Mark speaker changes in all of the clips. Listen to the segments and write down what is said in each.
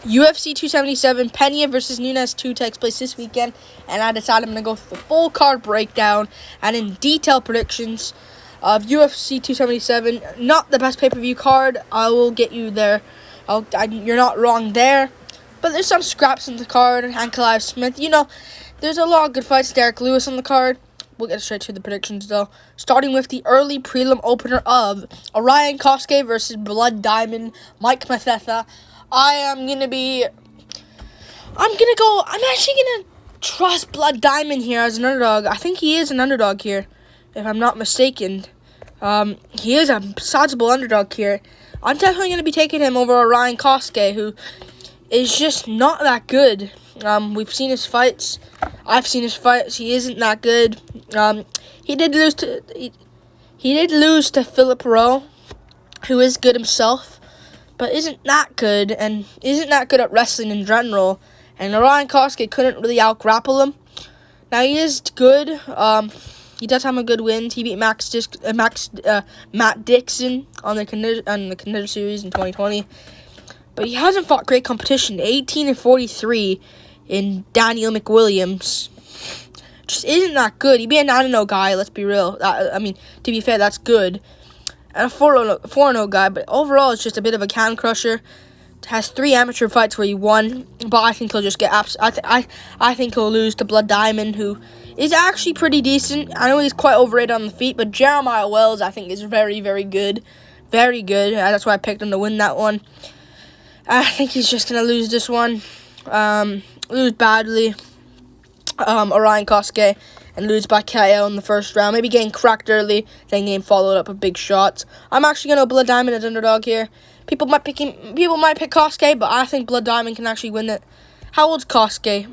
Speaker 1: UFC 277, Pena versus Nunes 2 takes place this weekend, and I decided I'm going to go through the full card breakdown and in detail predictions of UFC 277. Not the best pay-per-view card. I will get you there. You're not wrong there. But there's some scraps in the card. Ankalaev Smith. There's a lot of good fights. Derrick Lewis on the card. We'll get straight to the predictions, though. Starting with the early prelim opener of Orion Kosuke versus Blood Diamond Mike Mathetha. I'm actually going to trust Blood Diamond here as an underdog. I think he is an underdog here, if I'm not mistaken. He is a sizable underdog here. I'm definitely going to be taking him over Orion Kosuke, who is just not that good. We've seen his fights. I've seen his fights. He isn't that good. He did lose to Philip Rowe, who is good himself, but isn't that good, and isn't that good at wrestling in general. And Orion Kosuke couldn't really out-grapple him. Now, he is good. He does have a good win. He beat Matt Dixon on the contender series in 2020. But he hasn't fought great competition. 18-43 in Daniel McWilliams. Just isn't that good. He'd be a 9-0 guy, let's be real. To be fair, that's good. And a 4-0 guy, but overall it's just a bit of a can crusher. Has 3 amateur fights where he won, but I think he'll just get I think he'll lose to Blood Diamond, who is actually pretty decent. I know he's quite overrated on the feet, but Jeremiah Wells I think is very, very good. Very good. That's why I picked him to win that one. I think he's just going to lose this one. Lose badly. Orion Kosuke. And lose by KO in the first round. Maybe getting cracked early. Then game followed up with big shots. I'm actually going to go Blood Diamond as underdog here. People might pick Kosuke, but I think Blood Diamond can actually win it. How old's Kosuke?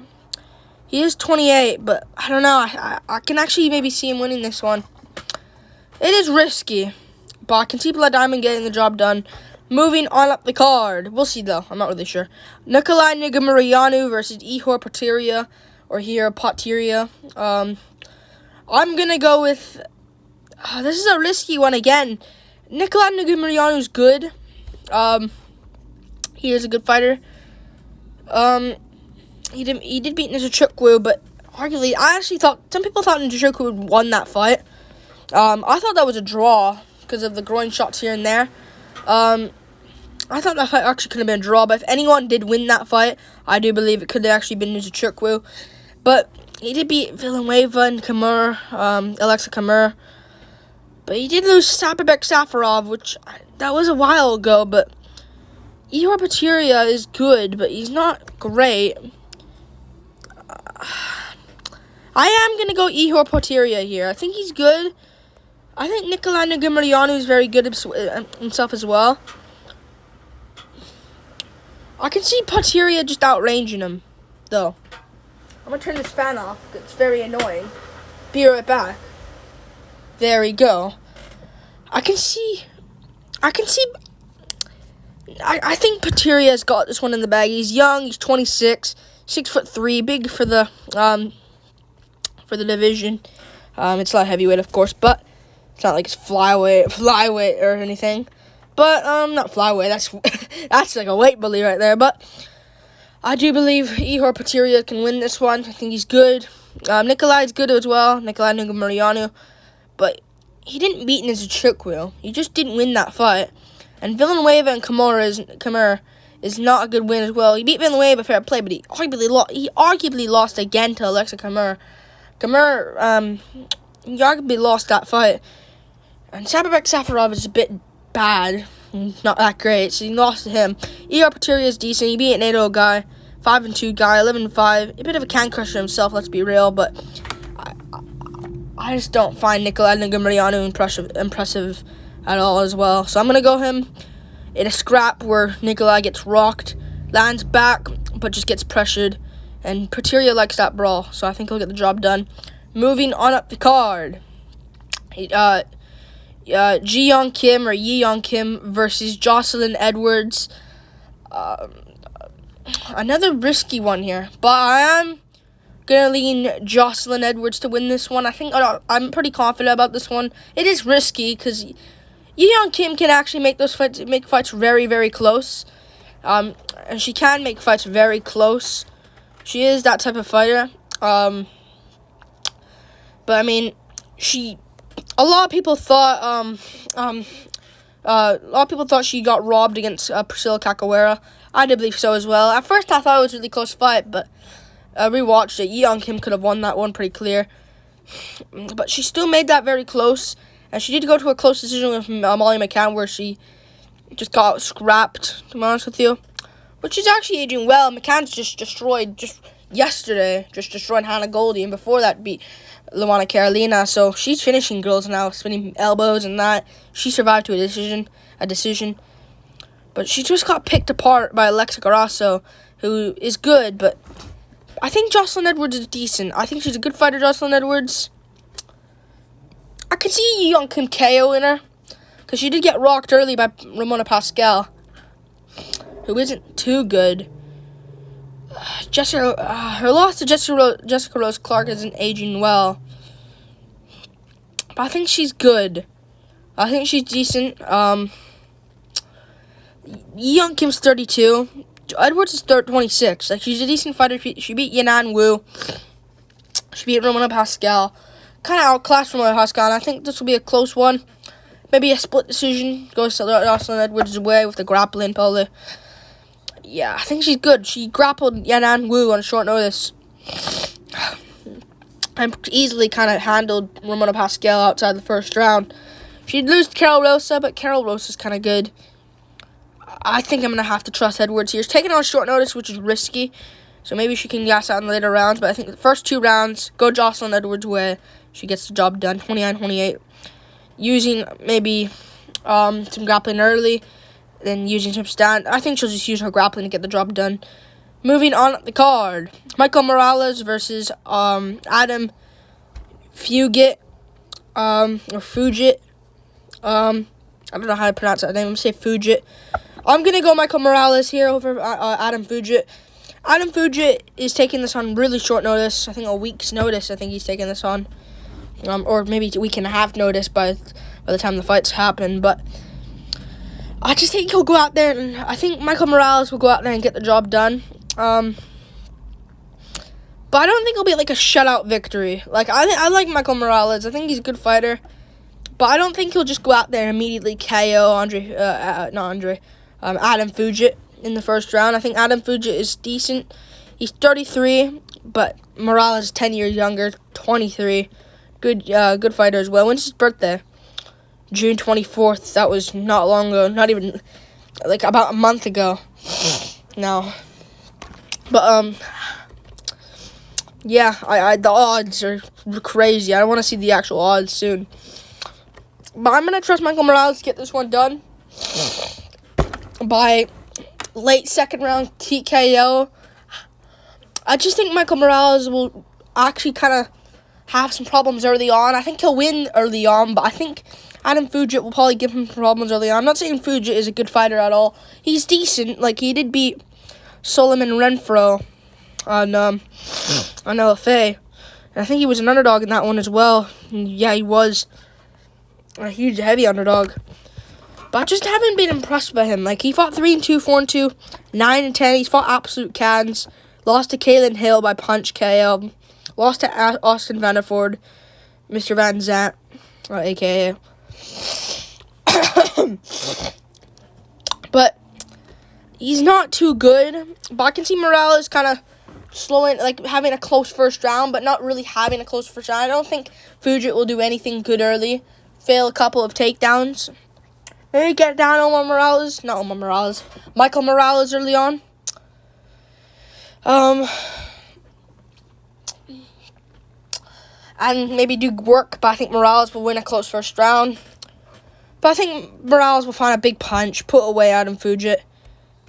Speaker 1: He is 28, but I don't know. I can actually maybe see him winning this one. It is risky, but I can see Blood Diamond getting the job done. Moving on up the card. We'll see, though. I'm not really sure. Nikolai Negumereanu versus Ihor Potieria. Or here, Potieria. I'm going to go with... this is a risky one again. Nikolai Negumereanu's good. He is a good fighter. He did beat Nishikwu, but arguably, I actually thought... Some people thought Nishikwu would won that fight. I thought that was a draw because of the groin shots here and there. I thought that fight actually could have been a draw, but if anyone did win that fight, I do believe it could have actually been Nishikwu. But he did beat Villanueva and Kerr, Alexa Kerr. But he did lose Sapabek Safarov, which that was a while ago. But Ihor Potieria is good, but he's not great. I am going to go Ihor Potieria here. I think he's good. I think Nikolai Negumereanu is very good himself as well. I can see Potieria just outranging him, though. I'm going to turn this fan off. It's very annoying. Be right back. There we go. I think Potiria's got this one in the bag. He's young. He's 26. 6'3", big for the division. It's not heavyweight, of course, but it's not like it's flyweight or anything. But not flyweight. That's like a weight bully right there. But I do believe Ihor Potieria can win this one. I think he's good. Nikolai's good as well. Nikolai Negumereanu, but he didn't beat Nishikwu. He just didn't win that fight. And Villanueva and Kerr is not a good win as well. He beat Villanueva fair play, but he arguably lost again to Alexa Kerr. He arguably lost that fight. And Sapabek Safarov is a bit bad. Not that great, so he lost to him. Ihor Potieria is decent. He beat an 8-0 guy, 5-2 guy, 11-5. A bit of a can crusher himself, let's be real, but I just don't find Nikolai Negumereanu impressive at all as well. So I'm going to go him in a scrap where Nikolai gets rocked, lands back, but just gets pressured. And Potieria likes that brawl, so I think he'll get the job done. Moving on up the card. Ji-Young Kim versus Jocelyn Edwards. Another risky one here, but I am gonna lean Jocelyn Edwards to win this one. I'm pretty confident about this one. It is risky because Ji-Young Kim can actually make fights very, very close. And she can make fights very close. She is that type of fighter. But I mean, a lot of people thought she got robbed against Priscilla Cachoeira. I did believe so as well. At first, I thought it was a really close fight, but I rewatched it. Young Kim could have won that one pretty clear. But she still made that very close. And she did go to a close decision with Molly McCann, where she just got scrapped, to be honest with you. But she's actually aging well. McCann's just destroyed Hannah Goldie, and before that beat Luana Carolina. So she's finishing girls now, spinning elbows and that. She survived to a decision. But she just got picked apart by Alexa Grasso, who is good, but I think Jocelyn Edwards is decent. I think she's a good fighter, Jocelyn Edwards. I could see Young Kim KO in her, because she did get rocked early by Ramona Pascal, who isn't too good. Her loss to Jessica Rose Clark isn't aging well. But I think she's good. I think she's decent. Young Kim's 32. Edwards is 26. Like, she's a decent fighter. She beat Yanan Wu. She beat Ramona Pascal. Kind of outclassed Ramona Pascal. And I think this will be a close one. Maybe a split decision. Goes to Jocelyn Edwards' way with the grappling, probably. Yeah, I think she's good. She grappled Yanan Wu on short notice. And easily kind of handled Ramona Pascal outside the first round. She'd lose to Carol Rosa, but Carol Rosa's kind of good. I think I'm going to have to trust Edwards here. She's taking on short notice, which is risky. So maybe she can gas out in the later rounds. But I think the first two rounds, go Jocelyn Edwards' way. She gets the job done, 29-28. Using maybe some grappling early, then using some stand. I think she'll just use her grappling to get the job done. Moving on the card. Michael Morales versus Adam Fugit. Or Fugit. I don't know how to pronounce that name. I'm going to say Fugit. I'm going to go Michael Morales here over Adam Fugit. Adam Fugit is taking this on really short notice. I think a week's notice. I think he's taking this on. Or maybe a week and a half notice by the time the fights happen. But I just think he'll go out there, and I think Michael Morales will go out there and get the job done. But I don't think it'll be like a shutout victory. Like, I like Michael Morales. I think he's a good fighter. But I don't think he'll just go out there and immediately KO Adam Fugit in the first round. I think Adam Fugit is decent. He's 33, but Morales is 10 years younger, 23. Good fighter as well. When's his birthday? June 24th. That was not long ago. Not even, like, about a month ago now. But, yeah, the odds are crazy. I want to see the actual odds soon. But I'm going to trust Michael Morales to get this one done by late second round TKO. I just think Michael Morales will actually kind of have some problems early on. I think he'll win early on, but I think Adam Fugit will probably give him problems early on. I'm not saying Fugit is a good fighter at all. He's decent. Like, he did beat Solomon Renfro on LFA. And I think he was an underdog in that one as well. Yeah, he was a huge, heavy underdog. But I just haven't been impressed by him. Like, he fought 3-2, 4-2, 9-10. He's fought absolute cans. Lost to Kalen Hill by punch KO. Lost to Austin Vanderford, Mr. Van Zant, a.k.a. But he's not too good. But I can see Morales kind of slowing, like, having a close first round, but not really having a close first round. I don't think Fugit will do anything good early. Fail a couple of takedowns. Maybe get down on Michael Morales early on. And maybe do work, but I think Morales will win a close first round. But I think Morales will find a big punch, put away Adam Fugit.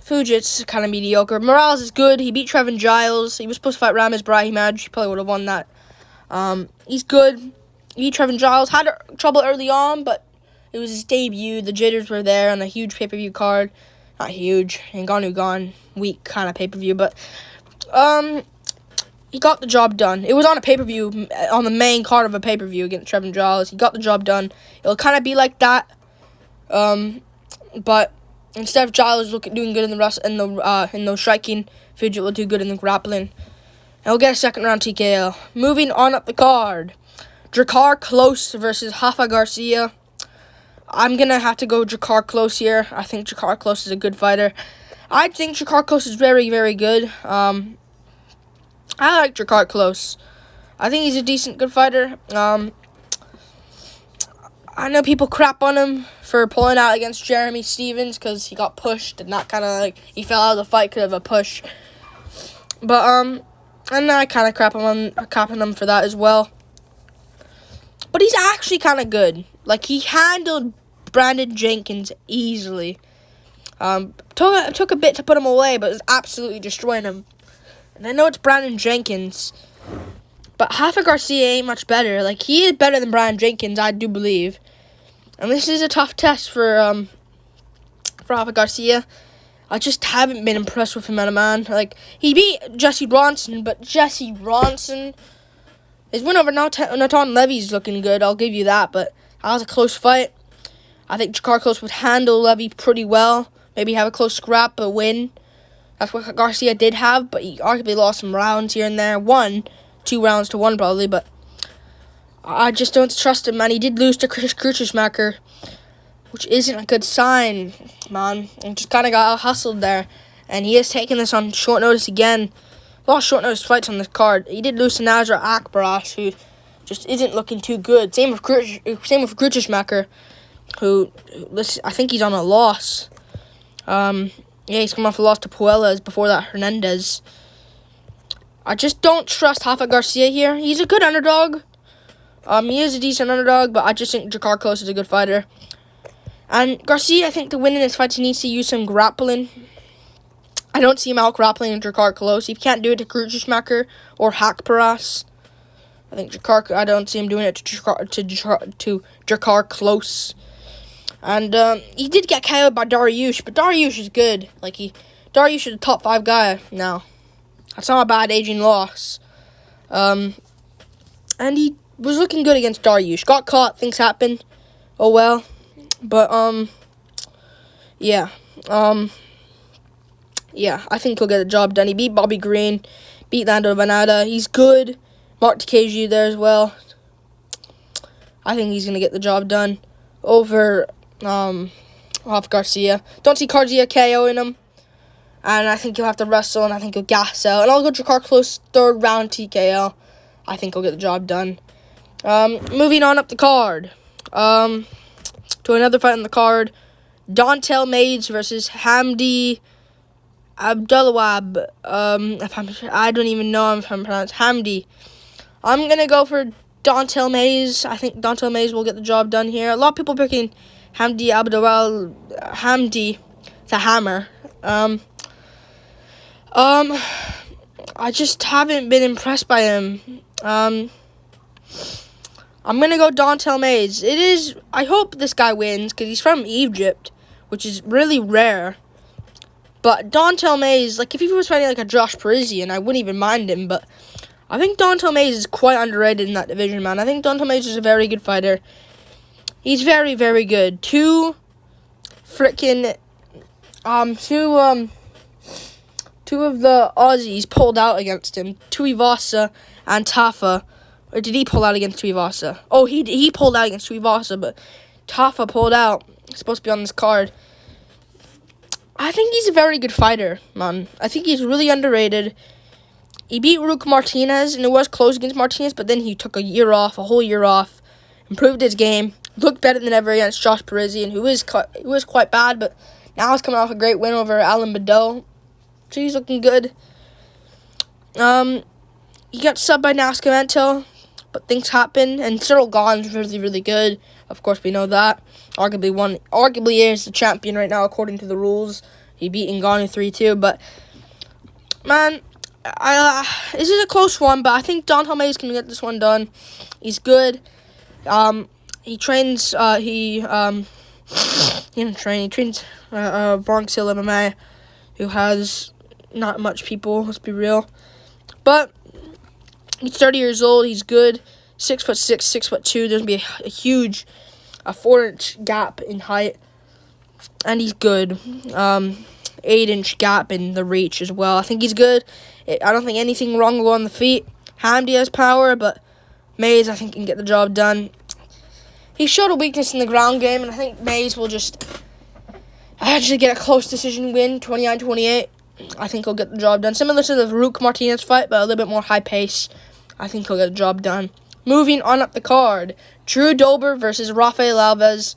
Speaker 1: Fugit's kind of mediocre. Morales is good. He beat Trevin Giles. He was supposed to fight Ramiz Brahimaj. He probably would have won that. He's good. He beat Trevin Giles. Had trouble early on, but it was his debut. The jitters were there on a huge pay-per-view card. Not huge. Gone weak kind of pay-per-view, but he got the job done. It was on a pay-per-view, on the main card of a pay-per-view against Trevin Giles. He got the job done. It'll kind of be like that. But Instead of Giles doing good in the striking, Fidget will do good in the grappling. And we'll get a second round TKO. Moving on up the card. Drakkar Klose versus Rafa Garcia. I'm going to have to go Drakkar Klose here. I think Drakkar Klose is a good fighter. I think Drakkar Klose is very, very good. I like Drakkar Klose. I think he's a decent, good fighter. I know people crap on him for pulling out against Jeremy Stephens because he got pushed and that kind of like he fell out of the fight because of a push. But and I kind of crapping him for that as well. But he's actually kind of good. Like he handled Brandon Jenkins easily. Took a bit to put him away, but was absolutely destroying him. And I know it's Brandon Jenkins, but Rafa Garcia ain't much better. Like he is better than Brandon Jenkins, I do believe. And this is a tough test for Rafa Garcia. I just haven't been impressed with him, man. Like he beat Jesse Ronson, but Jesse Ronson, his win over Natan Levy's looking good. I'll give you that, but that was a close fight. I think Drakkar Klose would handle Levy pretty well. Maybe have a close scrap, but win. That's what Garcia did have, but he arguably lost some rounds here and there. 2 rounds to 1 probably, but I just don't trust him, man. He did lose to Chris Kruchismacher, which isn't a good sign, man. And just kind of got hustled there. And he is taking this on short notice again. A lot of short notice fights on this card. He did lose to Nazar Akbaras, who just isn't looking too good. Same with Kruchismacher, who I think he's on a loss. Yeah, he's come off a loss to Puelles, before that Hernandez. I just don't trust Rafa Garcia here. He's a good underdog. He is a decent underdog, but I just think Drakkar Klose is a good fighter. And Garcia, I think to win in this fight, he needs to use some grappling. I don't see him out grappling Drakkar Klose. He can't do it to Kruchismacher or Hakparas. I don't see him doing it to Drakkar Klose. And he did get KO'd by Dariush, but Dariush is good. Dariush is a top 5 guy now. That's not a bad aging loss. And he was looking good against Dariush. Got caught, things happen. Oh well. But yeah. Yeah, I think he'll get the job done. He beat Bobby Green, beat Lando Venata. He's good. Mark Takagi there as well. I think he's gonna get the job done over Rafa Garcia. Don't see Garcia KOing him. And I think he'll have to wrestle, and I think he'll gas out. And I'll go Drakkar Klose 3rd round TKO. I think he'll get the job done. Moving on up the card. To another fight on the card. Dantel Maids versus Hamdi Abdulawab. I don't even know if I'm pronounced Hamdi. I'm going to go for Dantel Maids. I think Dantel Maids will get the job done here. A lot of people picking Hamdi Abdulawab. Hamdi, the hammer. I just haven't been impressed by him. I'm going to go Dantel Maids. I hope this guy wins because he's from Egypt, which is really rare. But Dantel Maids, if he was fighting a Josh Parisian, I wouldn't even mind him. But I think Dantel Maids is quite underrated in that division, man. I think Dantel Maids is a very good fighter. He's very, very good. Two of the Aussies pulled out against him. Tuivasa and Tafa. Or did he pull out against Tuivasa? Oh, he pulled out against Tuivasa, but Tafa pulled out. He's supposed to be on this card. I think he's a very good fighter, man. I think he's really underrated. He beat Rook Martinez, and it was close against Martinez, but then he took a whole year off, improved his game, looked better than ever against Josh Parisian, who was quite bad, but now he's coming off a great win over Alan Badot. So he's looking good. He got subbed by Nascimento, but things happen, and Cyril Gahn's really, really good. Of course, we know that. Arguably is the champion right now, according to the rules. He beat Ngannou 3-2, but, man, this is a close one, but I think Dantel Maids can get this one done. He's good. He trains, he trains Bronx Hill MMA, who has not much people, let's be real. But he's 30 years old. He's good. 6'6", 6'2". There's going to be a huge 4-inch gap in height. and he's good. 8-inch gap in the reach as well. I think he's good. I don't think anything wrong will go on the feet. Hamdi has power, but Maids, I think, can get the job done. He showed a weakness in the ground game, and I think Maids will just actually get a close decision win, 29-28. I think he'll get the job done. Similar to the Rook Martinez fight, but a little bit more high pace. I think he'll get the job done. Moving on up the card, Drew Dober versus Rafael Alves.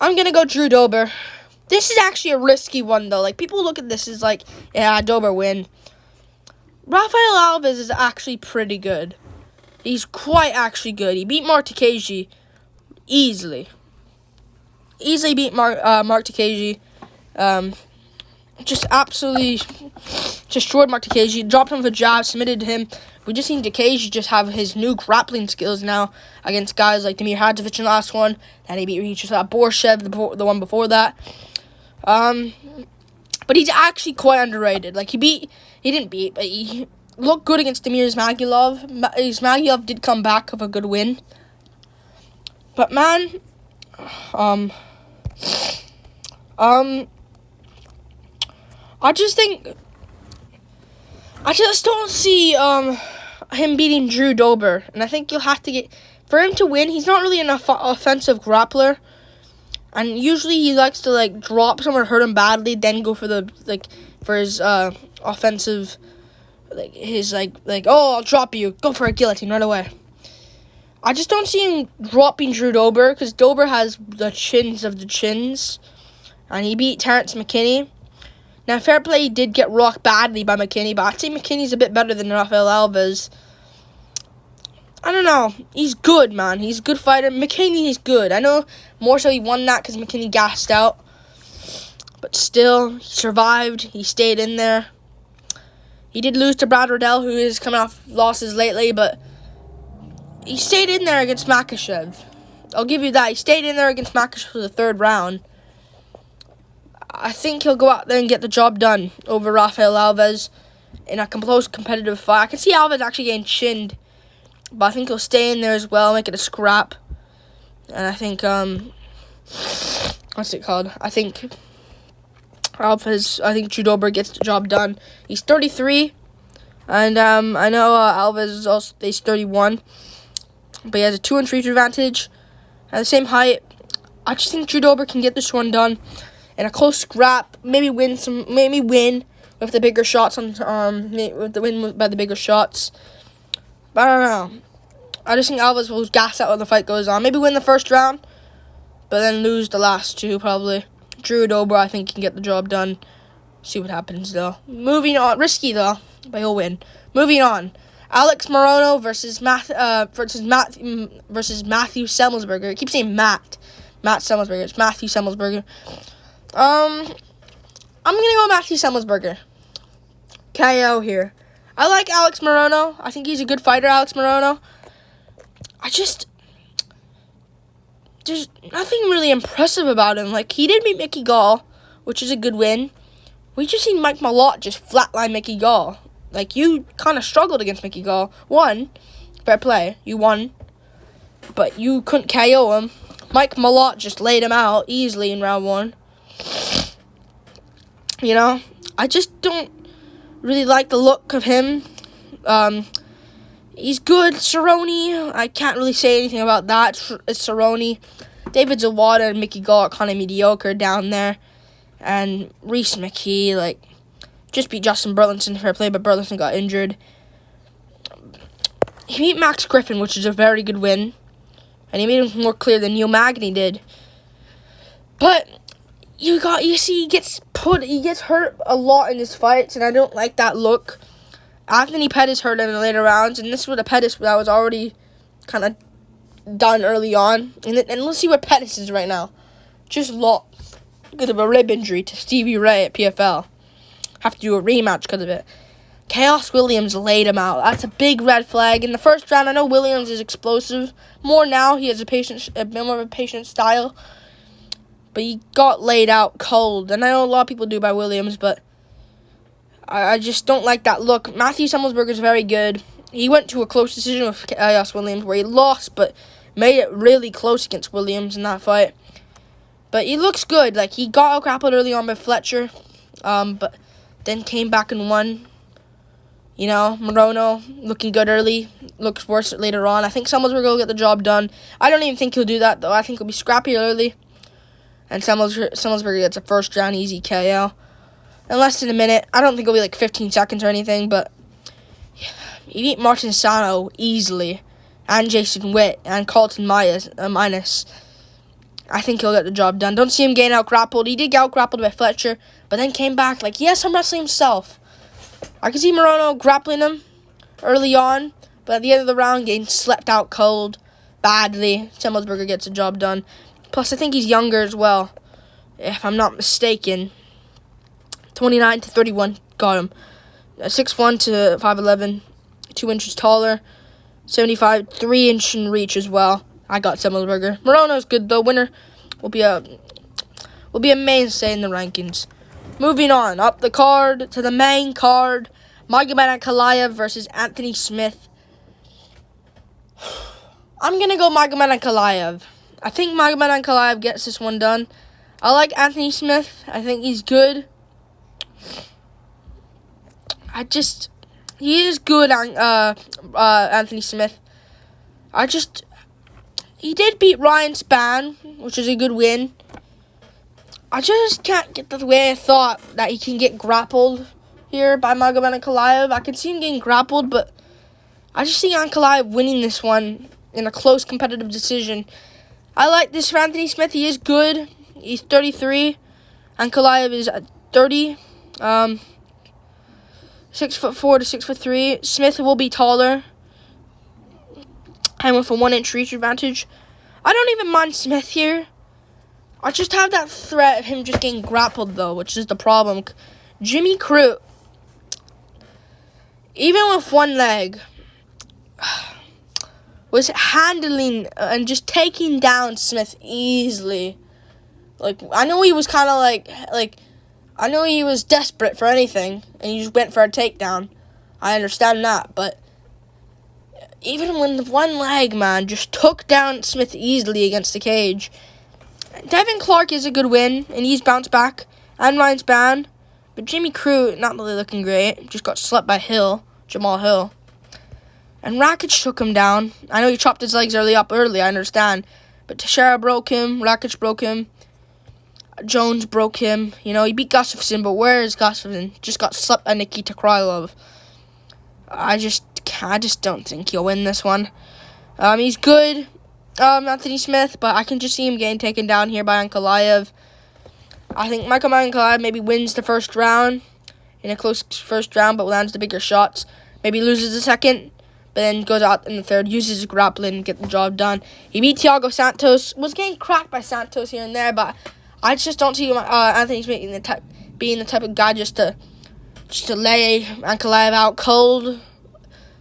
Speaker 1: I'm going to go Drew Dober. This is actually a risky one, though. Like, people look at this as like, yeah, Dober win. Rafael Alves is actually pretty good. He's quite actually good. He beat Mark Takagi easily. Easily beat Mark Takagi. Just absolutely destroyed Mark Takagi. Dropped him with a jab, submitted him. We just seen Takagi just have his new grappling skills now against guys like Damir Hadzovic in the last one. And he beat Borshev, the one before that. But he's actually quite underrated. Like, he looked good against Damir Ismagulov. Ismagulov did come back with a good win. But, man, I just don't see him beating Drew Dober. And I think you'll have to get... For him to win, he's not really an offensive grappler. And usually he likes to, like, drop someone, hurt him badly, then go for his offensive... oh, I'll drop you. Go for a guillotine right away. I just don't see him dropping Drew Dober, because Dober has the chins of the chins. And he beat Terrence McKinney. Now, fair play, he did get rocked badly by McKinney, but I'd say McKinney's a bit better than Rafael Alves. I don't know. He's good, man. He's a good fighter. McKinney is good. I know more so he won that because McKinney gassed out. But still, he survived. He stayed in there. He did lose to Brad Riddell, who is coming off losses lately, but he stayed in there against Makhachev. I'll give you that. He stayed in there against Makhachev for the third round. I think he'll go out there and get the job done over Rafael Alves in a close competitive fight. I can see Alves actually getting chinned, but I think he'll stay in there as well, make it a scrap. And I think, what's it called? I think Drew Dober gets the job done. He's 33, and I know Alves is also, he's 31, but he has a 2-inch reach advantage at the same height. I just think Drew Dober can get this one done in a close scrap. Maybe win with the bigger shots by the bigger shots. But I don't know. I just think Alves will gas out when the fight goes on. Maybe win the first round, but then lose the last two probably. Drew Dober, I think, can get the job done. See what happens, though. Moving on. Risky, though, but he'll win. Moving on. Alex Moreno versus Matthew Semelsberger. I keep saying Matt Semelsberger. It's Matthew Semelsberger. I'm going to go Matthew Semelsberger. KO here. I like Alex Moreno. I think he's a good fighter, Alex Moreno. There's nothing really impressive about him. Like, he did beat Mickey Gall, which is a good win. We just seen Mike Malott just flatline Mickey Gall. Like, you kind of struggled against Mickey Gall. Won. Fair play. You won. But you couldn't KO him. Mike Malott just laid him out easily in round 1. You know, I just don't really like the look of him. He's good. Cerrone, I can't really say anything about that. It's Cerrone. David Zawada and Mickey Gall are kind of mediocre down there. And Reese McKee, just beat Justin Burlinson fair play, but Burlinson got injured. He beat Max Griffin, which is a very good win. And he made him more clear than Neil Magny did. But he gets hurt a lot in his fights, and I don't like that look. Anthony Pettis hurt in the later rounds, and this was a Pettis that was already kind of done early on. And let's see what Pettis is right now. Just lost because of a rib injury to Stevie Ray at PFL. Have to do a rematch because of it. Chaos Williams laid him out. That's a big red flag. In the first round, I know Williams is explosive. More now, he has a bit more of a patient style. But he got laid out cold. And I know a lot of people do by Williams, but I just don't like that look. Matthew Semelsberger is very good. He went to a close decision with Chaos Williams where he lost, but made it really close against Williams in that fight. But he looks good. Like, he got out-grappled early on by Fletcher, but then came back and won. You know, Moreno looking good early, looks worse later on. I think Semmelsberger will get the job done. I don't even think he'll do that, though. I think he'll be scrappy early, and Semmelsberger gets a first-round easy KO. In less than a minute. I don't think it'll be like 15 seconds or anything, but he beat Martin Sano easily, and Jason Witt, and Carlton Minus. I think he'll get the job done. Don't see him getting out-grappled. He did get out-grappled by Fletcher, but then came back like, yes, I'm wrestling himself. I can see Moreno grappling him early on, but at the end of the round, getting slept out cold badly. Semmelsberger gets the job done. Plus, I think he's younger as well, if I'm not mistaken. 29 to 31, got him. 6'1 to 5'11, 2 inches taller. 75, 3-inch in reach as well. I got Semmelsberger. Moreno's good though. Winner will be a mainstay in the rankings. Moving on, up the card to the main card. Magomed Ankalaev versus Anthony Smith. I'm going to go Magomed Ankalaev. I think Magomed Ankalaev gets this one done. I like Anthony Smith. I think he's good. He is good, Anthony Smith. He did beat Ryan Spann, which is a good win. I just can't get the way I thought that he can get grappled here by Magomed Ankalaev. I can see him getting grappled, but I just see Ankalaev winning this one in a close competitive decision. I like this for Anthony Smith. He is good. He's 33. Ankalaev is 30. 6'4" to 6'3". Smith will be taller and with a 1-inch reach advantage. I don't even mind Smith here. I just have that threat of him just getting grappled, though, which is the problem. Jimmy Crute, even with one leg, was handling and just taking down Smith easily. Like, I know he was kind of like, I know he was desperate for anything, and he just went for a takedown. I understand that, but even when the one leg, man, just took down Smith easily against the cage. Devin Clark is a good win, and he's bounced back. And Ryan Spann. But Jimmy Crute, not really looking great. Just got slept by Jamal Hill. And Rakic took him down. I know he chopped his legs early, I understand. But Teixeira broke him. Rakic broke him. Jones broke him. You know, he beat Gustafsson, but where is Gustafsson? Just got slept by Nikita Krylov. I just don't think he'll win this one. He's good, Anthony Smith, but I can just see him getting taken down here by Ankalaev. I think Magomed Ankalaev maybe wins the first round in a close first round, but lands the bigger shots. Maybe loses the second, but then goes out in the third, uses his grappling and get the job done. He beat Thiago Santos, was getting cracked by Santos here and there, but I just don't see Anthony Smith being the type of guy just to lay Ankalaev out cold.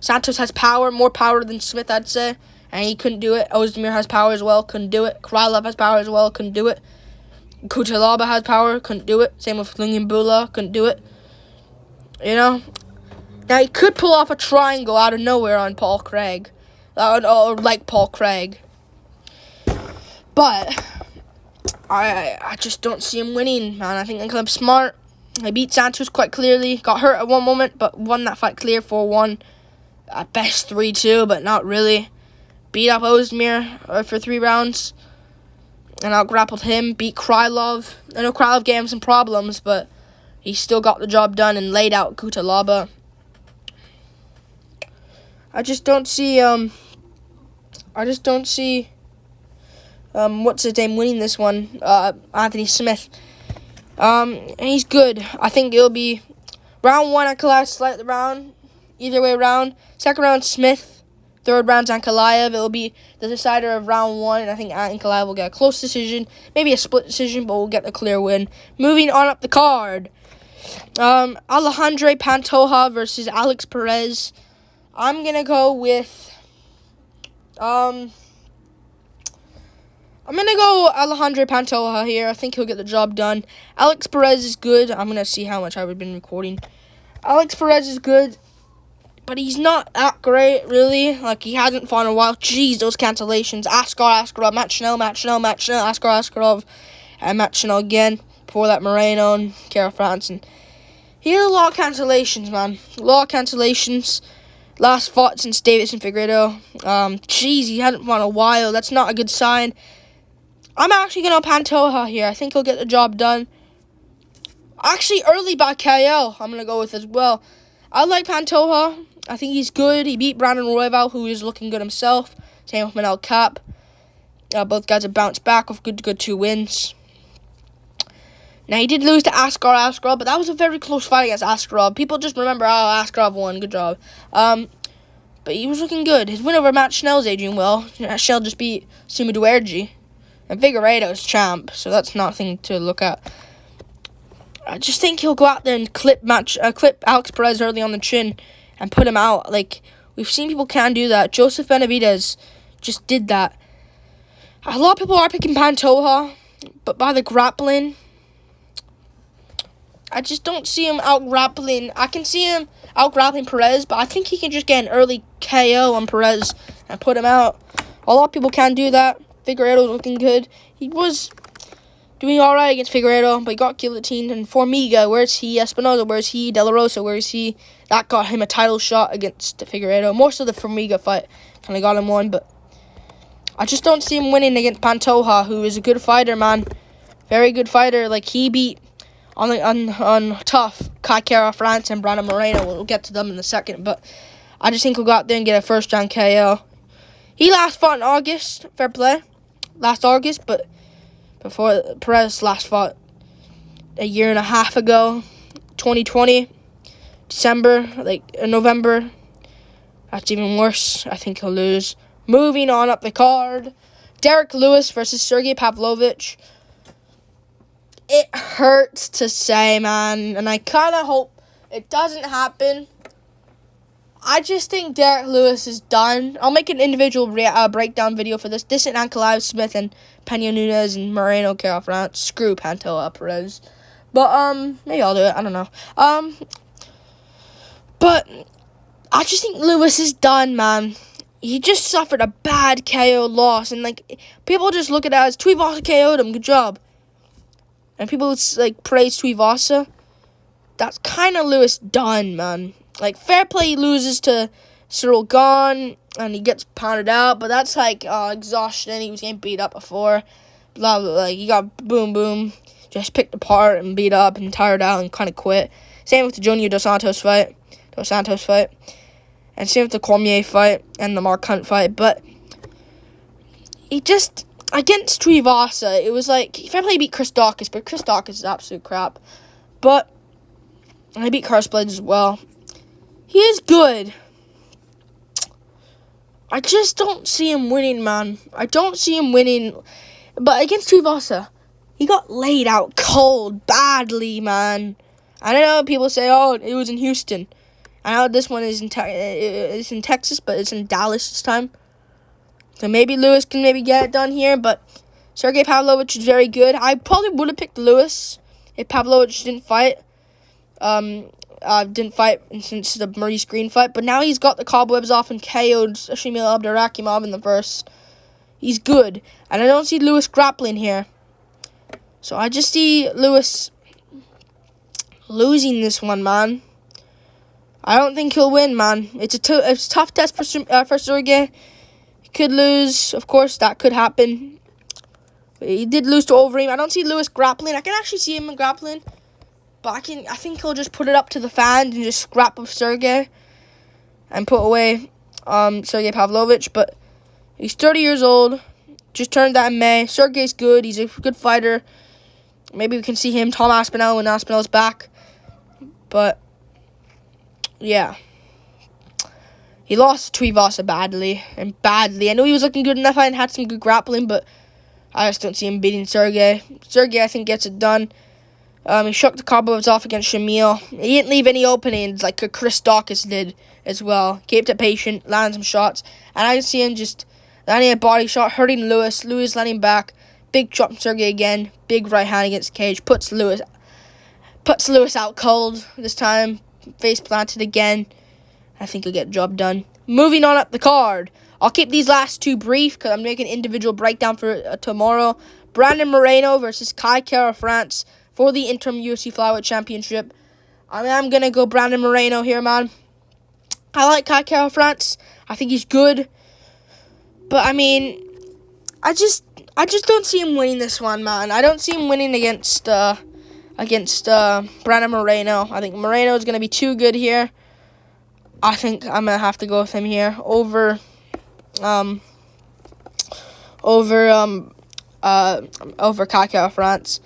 Speaker 1: Santos has power, more power than Smith, I'd say, and he couldn't do it. Ozdemir has power as well, couldn't do it. Krylov has power as well, couldn't do it. Kutalaba has power, couldn't do it. Same with Lingimbula, couldn't do it. You know? Now, he could pull off a triangle out of nowhere on Paul Craig. Or like Paul Craig. But I just don't see him winning, man. I think Ankalaev's smart. He beat Santos quite clearly. Got hurt at one moment, but won that fight clear 4-1. At best 3-2, but not really. Beat up Ozdemir for 3 rounds. And out-grappled him. Beat Krylov. I know Krylov gave him some problems, but he still got the job done and laid out Kutalaba. I just don't see what's his name winning this one. Anthony Smith. He's good. I think it'll be round 1 Ankalaev, slight round. Either way around. Second round, Smith. Third round's Ankalaev. It'll be the decider of round 1. And I think Ankalaev will get a close decision. Maybe a split decision, but we'll get the clear win. Moving on up the card. Alejandre Pantoja versus Alex Perez. I'm going to go with... I'm going to go Alejandre Pantoja here. I think he'll get the job done. Alex Perez is good. I'm going to see how much I've been recording. Alex Perez is good. But he's not that great, really. Like, he hasn't fought in a while. Jeez, those cancellations. Askarov, match no, Askarov. at match Chanel again. Before that, Moreno and Kerr France. And he had a lot of cancellations, man. A lot of cancellations. Last fought since Davis and Figueiredo. He hadn't fought in a while. That's not a good sign. I'm actually going to Pantoja here. I think he'll get the job done. Actually, early by KO, I'm going to go with as well. I like Pantoja. I think he's good. He beat Brandon Royval, who is looking good himself. Same with Manel Cap. Both guys have bounced back with good 2 wins. Now, he did lose to Askarov, but that was a very close fight against Askarov. People just remember, Askarov won. Good job. But he was looking good. His win over Matt Schnell's aging well. Schnell just beat Suma Duerji. And Figueiredo's champ, so that's nothing to look at. I just think he'll go out there and clip Alex Perez early on the chin and put him out. Like, we've seen people can do that. Joseph Benavidez just did that. A lot of people are picking Pantoja, but by the grappling, I just don't see him out-grappling. I can see him out-grappling Perez, but I think he can just get an early KO on Perez and put him out. A lot of people can do that. Figueiredo's looking good. He was doing all right against Figueiredo, but he got guillotined. And Formiga, where's he? Espinosa, where's he? De La Rosa, where is he? That got him a title shot against Figueiredo. More so the Formiga fight kind of got him one, but I just don't see him winning against Pantoja, who is a good fighter, man. Very good fighter. Like, he beat on tough Kai Kara France and Brandon Moreno. We'll get to them in a second, but I just think he'll go out there and get a first-round KO. He last fought in August, fair play. Last August, but before Perez last fought a year and a half ago, 2020, November. That's even worse. I think he'll lose. Moving on up the card, Derrick Lewis versus Sergey Pavlovic. It hurts to say, man, and I kind of hope it doesn't happen. I just think Derrick Lewis is done. I'll make an individual breakdown video for this. This and Alves Smith and Pena Nunes and Moreno Kerr France. Screw Pantoja Perez. But, maybe I'll do it. I don't know. But I just think Lewis is done, man. He just suffered a bad KO loss. And, like, people just look at it as Tuivasa KO'd him. Good job. And people, like, praise Tuivasa. That's kind of Lewis done, man. Like, fair play, he loses to Cyril Gahn, and he gets pounded out, but that's, like, exhaustion. He was getting beat up before. Blah, blah, blah. He got boom, just picked apart and beat up and tired out and kind of quit. Same with the Junior Dos Santos fight. And same with the Cormier fight and the Mark Hunt fight. But he just, against Tuivasa, it was like, fair play, he beat Chris Daukaus, but Chris Daukaus is absolute crap. But I beat Carlos Blades as well. He is good. I just don't see him winning, man. I don't see him winning. But against Tuivasa, he got laid out cold, badly, man. I know people say, oh, it was in Houston. I know this one is it's in Texas, but it's in Dallas this time. So maybe Lewis can maybe get it done here, but Sergey Pavlovich is very good. I probably would have picked Lewis if Pavlovich didn't fight. Didn't fight since the Maurice Green fight, but now he's got the cobwebs off and KO'd Shamil Abdurakhimov in the first. He's good, and I don't see Lewis grappling here. So I just see Lewis losing this one, man. I don't think he'll win, man. It's a tough test for Sergey. He could lose, of course, that could happen. But he did lose to Overeem. I don't see Lewis grappling. I can actually see him grappling. But I think he'll just put it up to the fans and just scrap with Sergey and put away Sergey Pavlovich. But he's 30 years old, just turned that in May. Sergey's good. He's a good fighter. Maybe we can see him, Tom Aspinall, when Aspinall's back. But, yeah. He lost to Tuivasa badly. I know he was looking good in that fight and had some good grappling, but I just don't see him beating Sergey. Sergey, I think, gets it done. He shook the cobwebs off against Shamil. He didn't leave any openings like Chris Daukaus did as well. Kept it patient, landed some shots. And I see him just landing a body shot, hurting Lewis. Lewis landing back. Big shot from Sergey again. Big right hand against the cage. Puts Lewis out cold this time. Face planted again. I think he'll get the job done. Moving on up the card. I'll keep these last two brief because I'm making an individual breakdown for tomorrow. Brandon Moreno versus Kai Kerr of France for the interim UFC Flyweight Championship. I mean, I'm going to go Brandon Moreno here, man. I like Kai Kerr of France. I think he's good. But, I mean, I just don't see him winning this one, man. I don't see him winning against Brandon Moreno. I think Moreno is going to be too good here. I think I'm going to have to go with him here over Kai Kerr of France.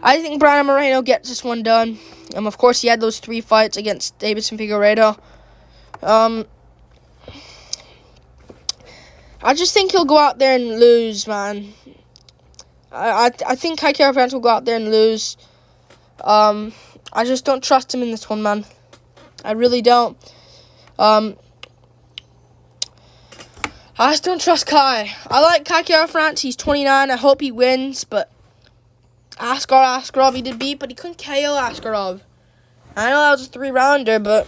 Speaker 1: I think Brandon Moreno gets this one done. Of course, he had those 3 fights against Davis and Figueiredo. I just think he'll go out there and lose, man. I think Kai Kerr of France will go out there and lose. I just don't trust him in this one, man. I really don't. I just don't trust Kai. I like Kai Kerr of France. He's 29. I hope he wins, but Askarov he did beat, but he couldn't KO Askarov. I know that was a 3-rounder, but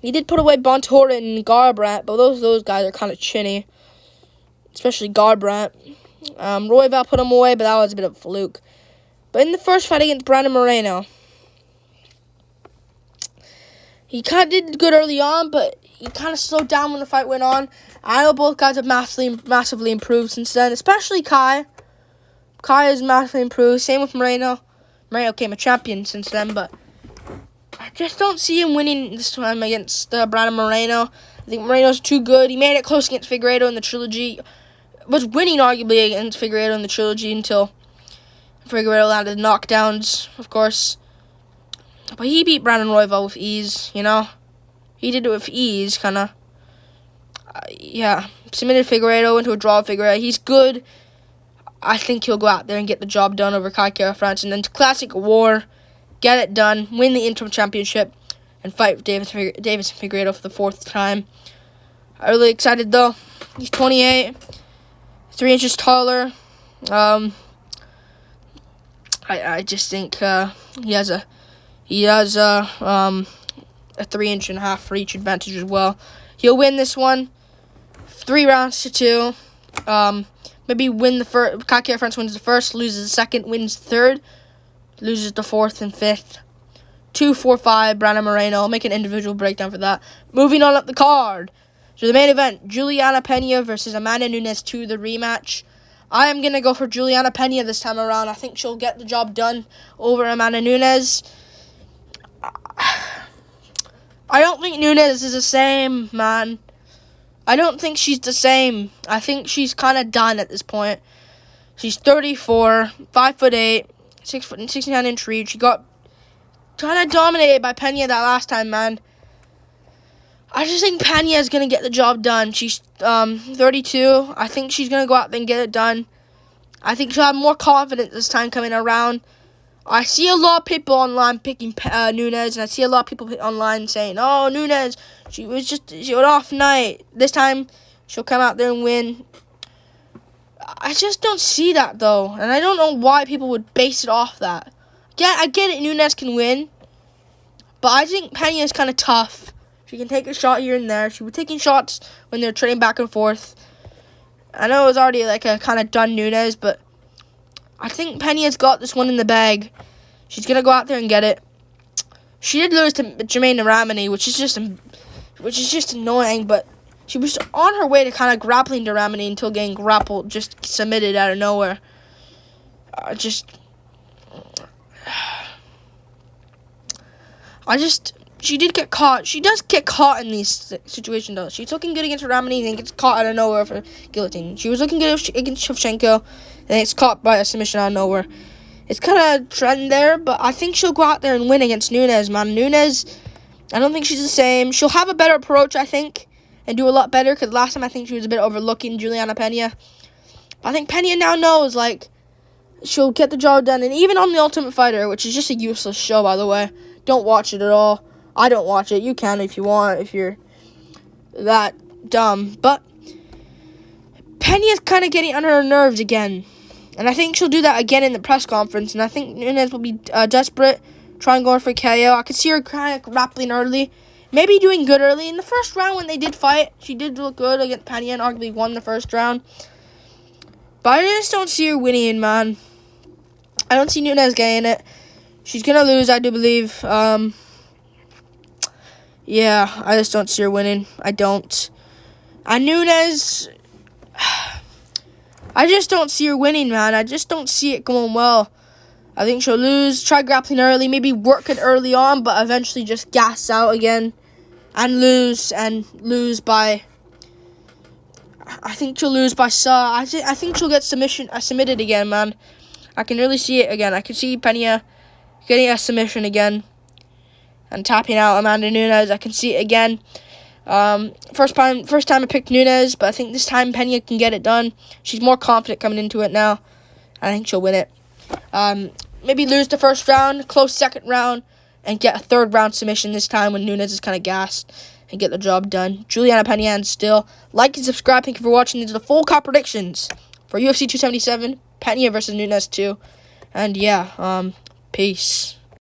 Speaker 1: he did put away Pantoja and Garbrandt, but those guys are kind of chinny, especially Garbrandt. Royval put him away, but that was a bit of a fluke. But in the first fight against Brandon Moreno, he kind of did good early on, but he kind of slowed down when the fight went on. I know both guys have massively improved since then, especially Kai. Kai has massively improved. Same with Moreno. Moreno became a champion since then, but I just don't see him winning this time against Brandon Moreno. I think Moreno's too good. He made it close against Figueiredo in the trilogy. Was winning arguably against Figueiredo in the trilogy until Figueiredo landed knockdowns, of course. But he beat Brandon Royval with ease, you know. He did it with ease, kind of. Submitted Figueiredo into a draw with Figueiredo. He's good. I think he'll go out there and get the job done over Kai Kerr of France. And then classic war, get it done, win the interim championship, and fight Davis and Figueiredo for the 4th time. I'm really excited, though. He's 28, 3 inches taller. I just think he has a 3.5 for each advantage as well. He'll win this one 3-2. Maybe win the first. Kai Kerr of France wins the first, loses the second, wins the third, loses the 4th and 5th. 2-4-5, Brandon Moreno. I'll make an individual breakdown for that. Moving on up the card. So the main event, Juliana Pena versus Amanda Nunes 2, the rematch. I am going to go for Juliana Pena this time around. I think she'll get the job done over Amanda Nunes. I don't think Nunes is the same, man. I don't think she's the same. I think she's kind of done at this point. She's 34, 5'8", 6 foot and 69-inch reach. She got kind of dominated by Pena that last time, man. I just think Pena is going to get the job done. She's 32. I think she's going to go out there and get it done. I think she'll have more confidence this time coming around. I see a lot of people online picking Nunes, and I see a lot of people online saying, "Oh, Nunes, she was off night. This time, she'll come out there and win." I just don't see that, though, and I don't know why people would base it off that. Yeah, I get it, Nunes can win, but I think Pena is kind of tough. She can take a shot here and there. She was taking shots when they're trading back and forth. I know it was already like a kind of done Nunes, but I think Pena's got this one in the bag. She's going to go out there and get it. She did lose to Jermaine Ramani, which is just annoying, but she was on her way to kind of grappling to Ramani until getting grappled, just submitted out of nowhere. She did get caught. She does get caught in these situations, though. She's looking good against Ramani and gets caught out of nowhere for guillotine. She was looking good against Shevchenko and gets caught by a submission out of nowhere. It's kind of a trend there, but I think she'll go out there and win against Nunes, man. Nunes, I don't think she's the same. She'll have a better approach, I think, and do a lot better, because last time I think she was a bit overlooking Juliana Pena. But I think Pena now knows, like, she'll get the job done. And even on The Ultimate Fighter, which is just a useless show, by the way, don't watch it at all. I don't watch it. You can if you want, if you're that dumb. But Pena's kind of getting under her nerves again. And I think she'll do that again in the press conference. And I think Nunes will be desperate, trying to go for KO. I could see her kind of grappling early. Maybe doing good early. In the first round when they did fight, she did look good against Pena and arguably won the first round. But I just don't see her winning, man. I don't see Nunes getting it. She's going to lose, I do believe. Yeah, I just don't see her winning. I don't. And Nunes, I just don't see her winning, man. I just don't see it going well. I think she'll lose, try grappling early, maybe work it early on, but eventually just gas out again and lose by... I think she'll lose by saw. I think she'll get submitted again, man. I can really see it again. I can see Pena getting a submission again and tapping out Amanda Nunes. I can see it again. First time I picked Nunes, but I think this time Pena can get it done. She's more confident coming into it now. I think she'll win it. Maybe lose the first round, close second round, and get a third round submission this time when Nunes is kind of gassed and get the job done. Juliana Pena and still. Like and subscribe. Thank you for watching. These are the full card predictions for UFC 277, Pena versus Nunes 2. And yeah, peace.